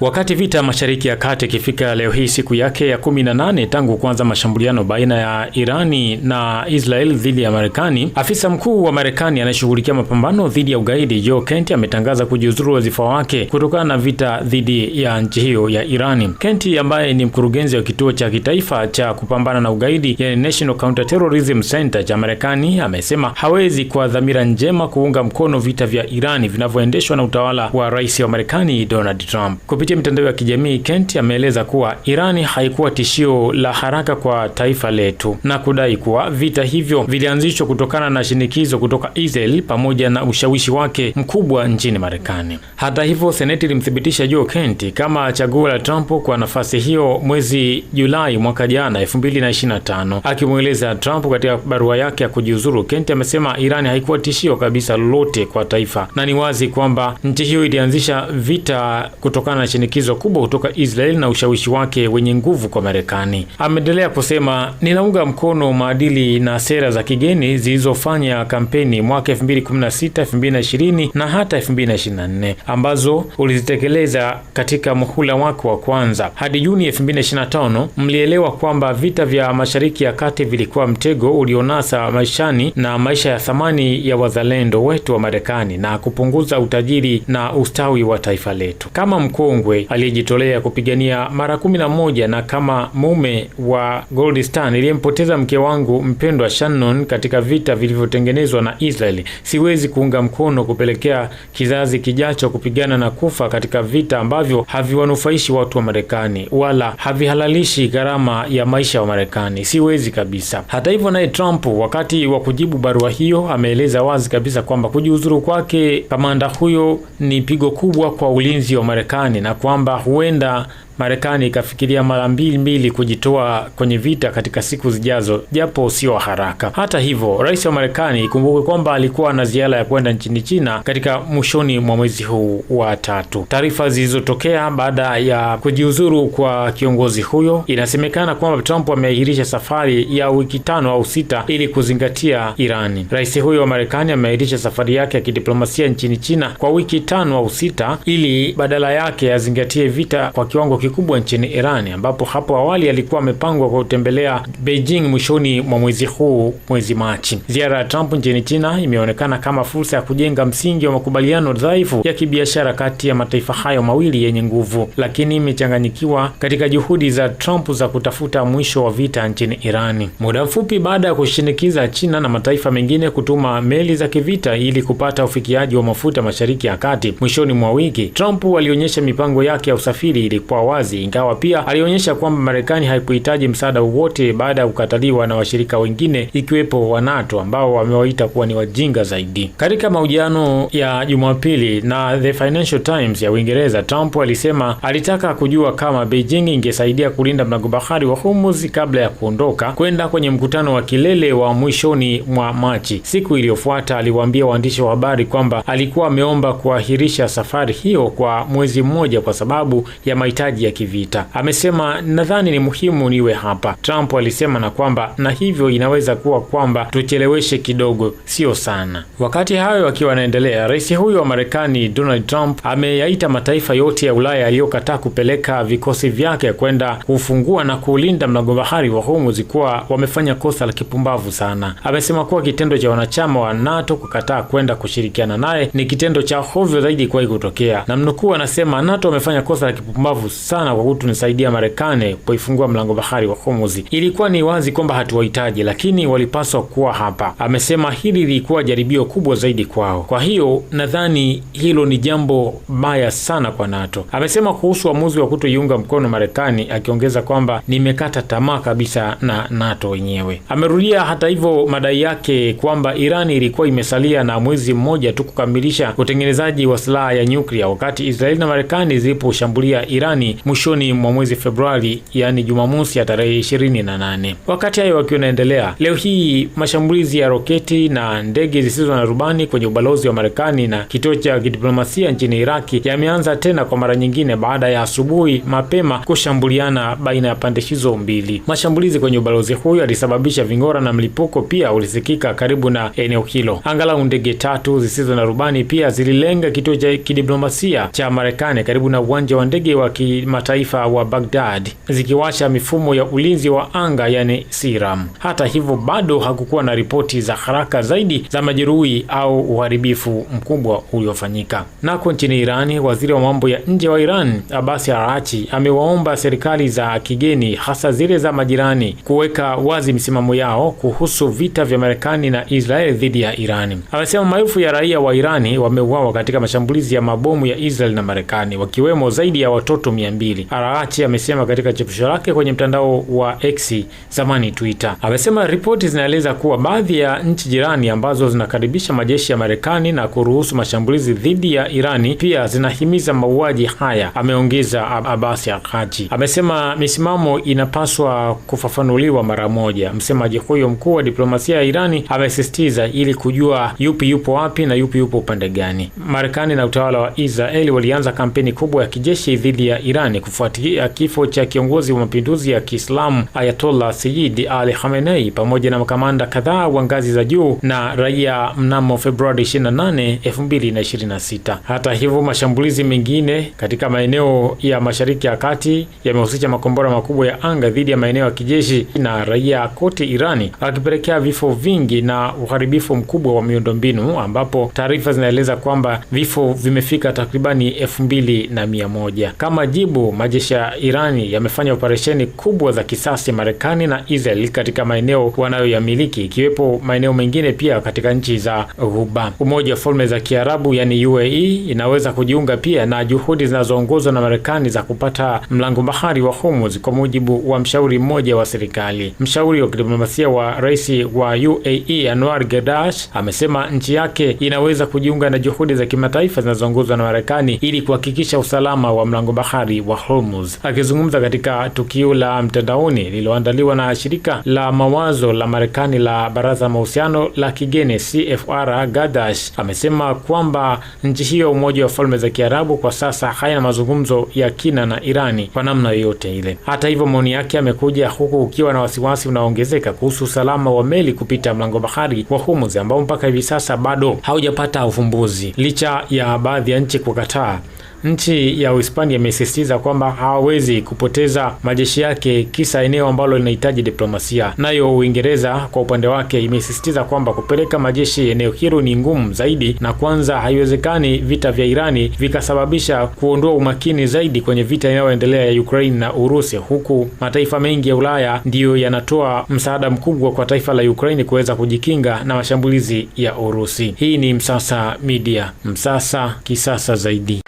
Wakati vita Mashariki ya Kati ikifika leo hii siku yake ya 18 tangu kuanza mashambuliano baina ya Irani na Israel dhidi ya Marekani, afisa mkuu wa Marekani anayeshughulikia mapambano dhidi ya ugaidi Joe Kent ametangaza kujiuzuru wadhifa wake kutokana na vita dhidi ya nchi hiyo ya Irani. Kent ambaye ni mkurugenzi wa kituo cha kitaifa cha kupambana na ugaidi ya National Counterterrorism Center cha Marekani amesema hawezi kwa dhamira njema kuunga mkono vita vya Irani vinavyoendeshwa na utawala wa rais wa Marekani Donald Trump. Kupitia mitandao ya kijamii, Kent ameeleza kuwa Irani haikuwa tishio la haraka kwa taifa letu na kudai kuwa vita hivyo vilianzishwa kutokana na shinikizo kutoka Israel pamoja na ushawishi wake mkubwa nchini Marekani. Hata hivyo, Seneti ilimthibitisha Joe Kent kama chaguo la Trump kwa nafasi hiyo mwezi Julai mwaka jana 2025. Akimweleza Trump katika barua yake ya kujiuzuru, Kent amesema Irani haikuwa tishio kabisa lolote kwa taifa na ni wazi kwamba nchi hiyo ilianzisha vita kutokana na shinikizo kubwa kutoka Israel na ushawishi wake wenye nguvu kwa Marekani. Ameendelea kusema, ninaunga mkono maadili na sera za kigeni zilizofanya kampeni mwaka 2016, 2020 na hata 2024 ambazo ulizitekeleza katika muhula wako wa kwanza. Hadi Juni 2025 mlielewa kwamba vita vya Mashariki ya Kati vilikuwa mtego ulionasa maishani na maisha ya thamani ya wazalendo wetu wa Marekani na kupunguza utajiri na ustawi wa taifa letu. Kama mkongwe aliyejitolea kupigania mara 11 na kama mume wa Goldstein niliyempoteza mke wangu mpendwa Shannon katika vita vilivyotengenezwa na Israeli, siwezi kuunga mkono kupelekea kizazi kijacho kupigana na kufa katika vita ambavyo haviwanufaishi watu wa Marekani wala havihalalishi gharama ya maisha wa Marekani. Siwezi kabisa. Hata hivyo, naye Trump wakati wa kujibu barua hiyo ameeleza wazi kabisa kwamba kujiuzuru kwake kamanda huyo ni pigo kubwa kwa ulinzi wa Marekani na kwamba huenda Marekani ikafikiria mara mbili kujitoa kwenye vita katika siku zijazo, japo sio haraka. Hata hivyo, rais wa Marekani ikumbuke kwamba alikuwa na ziara ya kwenda nchini China katika mwishoni mwa mwezi huu wa tatu. Taarifa zilizotokea baada ya kujiuzuru kwa kiongozi huyo, inasemekana kwamba Trump ameahirisha safari ya wiki 5 au 6 ili kuzingatia Irani. Rais huyo wa Marekani ameahirisha safari yake ya kidiplomasia nchini China kwa wiki 5 au 6 ili badala yake azingatie vita kwa kiwango kikubwa nchini Irani, ambapo hapo awali alikuwa amepangwa kwa kutembelea Beijing mwishoni mwa mwezi huu, mwezi Machi. Ziara ya Trump nchini China imeonekana kama fursa ya kujenga msingi wa makubaliano dhaifu ya kibiashara kati ya mataifa hayo mawili yenye nguvu, lakini imechanganyikiwa katika juhudi za Trump za kutafuta mwisho wa vita nchini Irani. Muda mfupi baada ya kushinikiza China na mataifa mengine kutuma meli za kivita ili kupata ufikiaji wa mafuta Mashariki ya Kati mwishoni mwa wiki, Trump alionyesha mipango yake ya usafiri ilikuwa wazi, ingawa pia alionyesha kwamba Marekani haikuhitaji msaada wowote baada ya kukataliwa na washirika wengine ikiwepo wa NATO ambao wamewaita kuwa ni wajinga zaidi. Katika mahojiano ya Jumapili na The Financial Times ya Uingereza, Trump alisema alitaka kujua kama Beijing ingesaidia kulinda mlango bahari wa Hormuz kabla ya kuondoka kwenda kwenye mkutano wa kilele wa mwishoni mwa Machi. Siku iliyofuata aliwaambia waandishi wa habari kwamba alikuwa ameomba kuahirisha safari hiyo kwa mwezi mmoja kwa sababu ya mahitaji ya kivita. Amesema, nadhani ni muhimu niwe hapa, Trump alisema, na kwamba na hivyo inaweza kuwa kwamba tucheleweshe kidogo, sio sana. Wakati hayo akiwa anaendelea, rais huyo wa Marekani Donald Trump ameyaita mataifa yote ya Ulaya yaliyokataa kupeleka vikosi vyake kwenda kufungua na kulinda mlango bahari wa Hormuz kuwa wamefanya kosa la kipumbavu sana. Amesema kuwa kitendo cha wanachama wa NATO kukataa kwenda kushirikiana naye ni kitendo cha hovyo zaidi kwa kutokea. Na mnukuu, anasema, NATO wamefanya kosa la kipumbavu sana kwa kutunisaidia Marekani kuifungua mlango bahari wa Hormuz. Ilikuwa ni wazi kwamba hatuwahitaji, lakini walipaswa kuwa hapa. Amesema hili lilikuwa jaribio kubwa zaidi kwao. Kwa hiyo nadhani hilo ni jambo baya sana kwa NATO. Amesema kuhusu uamuzi wa kutoiunga mkono Marekani, akiongeza kwamba nimekata tamaa kabisa na NATO wenyewe. Amerudia hata hivyo madai yake kwamba Irani ilikuwa imesalia na mwezi mmoja tu kukamilisha utengenezaji wa silaha ya nyuklia wakati Israeli na Marekani ziliposhambulia Irani mwishoni mwa mwezi Februari, yani Jumamosi ya tarehe 28. Wakati hayo wakiwa naendelea, leo hii mashambulizi ya roketi na ndege zisizo na rubani kwenye ubalozi wa Marekani na kituo cha kidiplomasia nchini Iraki yameanza tena kwa mara nyingine baada ya asubuhi mapema kushambuliana baina ya pande hizo mbili. Mashambulizi kwenye ubalozi huyo yalisababisha ving'ora na mlipuko pia ulisikika karibu na eneo hilo. Angalau ndege 3 zisizo na rubani pia zililenga kituo cha kidiplomasia cha Marekani karibu na uwanja wa ndege wa kimataifa wa Baghdad, zikiwasha mifumo ya ulinzi wa anga yani SIRAM. Hata hivyo bado hakukuwa na ripoti za haraka zaidi za majeruhi au uharibifu mkubwa uliofanyika. Nako nchini Irani, waziri wa mambo ya nje wa Iran Abbas Araghchi amewaomba serikali za kigeni hasa zile za majirani kuweka wazi misimamo yao kuhusu vita vya Marekani na Israel dhidi ya Irani. Amesema maelfu ya raia wa Irani wameuawa katika mashambulizi ya mabomu ya Israel na Marekani, wakiwemo zaidi ya watoto 200. Araghchi amesema katika chapisho lake kwenye mtandao wa X, zamani Twitter. Amesema ripoti zinaeleza kuwa baadhi ya nchi jirani ambazo zinakaribisha majeshi ya Marekani na kuruhusu mashambulizi dhidi ya Irani pia zinahimiza mauaji haya, ameongeza Abbas Araghchi. Amesema misimamo inapaswa kufafanuliwa mara moja. Msemaji huyo mkuu wa diplomasia ya Irani amesisitiza ili kujua yupi yupo wapi na yupi yupo upande gani. Marekani na utawala wa Israeli walianza kampeni kubwa ya kijeshi dhidi ya Irani kufuatia kifo cha kiongozi wa mapinduzi ya Kiislamu Ayatollah Sayyid Ali Khamenei pamoja na makamanda kadhaa wa ngazi za juu na raia mnamo Februari 28, 2026. Hata hivyo, mashambulizi mengine katika maeneo ya Mashariki ya Kati yamehusisha makombora makubwa ya anga dhidi ya maeneo ya kijeshi na raia kote Irani, akipelekea vifo vingi na uharibifu mkubwa wa miundombinu, ambapo taarifa zinaeleza kwamba vifo vimefika takribani 2100. Kama jibu, majeshi ya Irani yamefanya operesheni kubwa za kisasi Marekani na Israel katika maeneo wanayoyamiliki, ikiwepo maeneo mengine pia katika nchi za Ghuba. Umoja wa Falme za Kiarabu yani UAE inaweza kujiunga pia na juhudi zinazoongozwa na Marekani za kupata mlango bahari wa Hormuz, kwa mujibu wa mshauri mmoja wa serikali. Mshauri wa kidiplomasia wa rais wa UAE Anwar Gadash amesema nchi yake inaweza kujiunga na juhudi za kimataifa zinazoongozwa na Marekani ili kuhakikisha usalama wa mlango bahari wa Hormuz. Akizungumza katika tukio la mtandaoni lililoandaliwa na shirika la mawazo la Marekani la Baraza Mahusiano la Kigeni CFR, Gadash amesema kwamba nchi hiyo Umoja wa Falme za Kiarabu kwa sasa haina mazungumzo ya kina na Irani kwa namna yoyote ile. Hata hivyo, maoni yake amekuja huku ukiwa na wasiwasi unaoongezeka kuhusu usalama wa meli kupita mlango bahari wa Hormuz ambao mpaka hivi sasa bado haujapata ufumbuzi licha ya baadhi ya nchi kukataa. Nchi ya Uhispania imesisitiza kwamba hawawezi kupoteza majeshi yake kisa eneo ambalo linahitaji diplomasia. Nayo Uingereza kwa upande wake imesisitiza kwamba kupeleka majeshi eneo hilo ni ngumu zaidi, na kwanza haiwezekani vita vya Irani vikasababisha kuondoa umakini zaidi kwenye vita inayoendelea ya Ukraine na Urusi, huku mataifa mengi ya Ulaya ndiyo yanatoa msaada mkubwa kwa taifa la Ukraine kuweza kujikinga na mashambulizi ya Urusi. Hii ni Msasa Media, Msasa kisasa zaidi.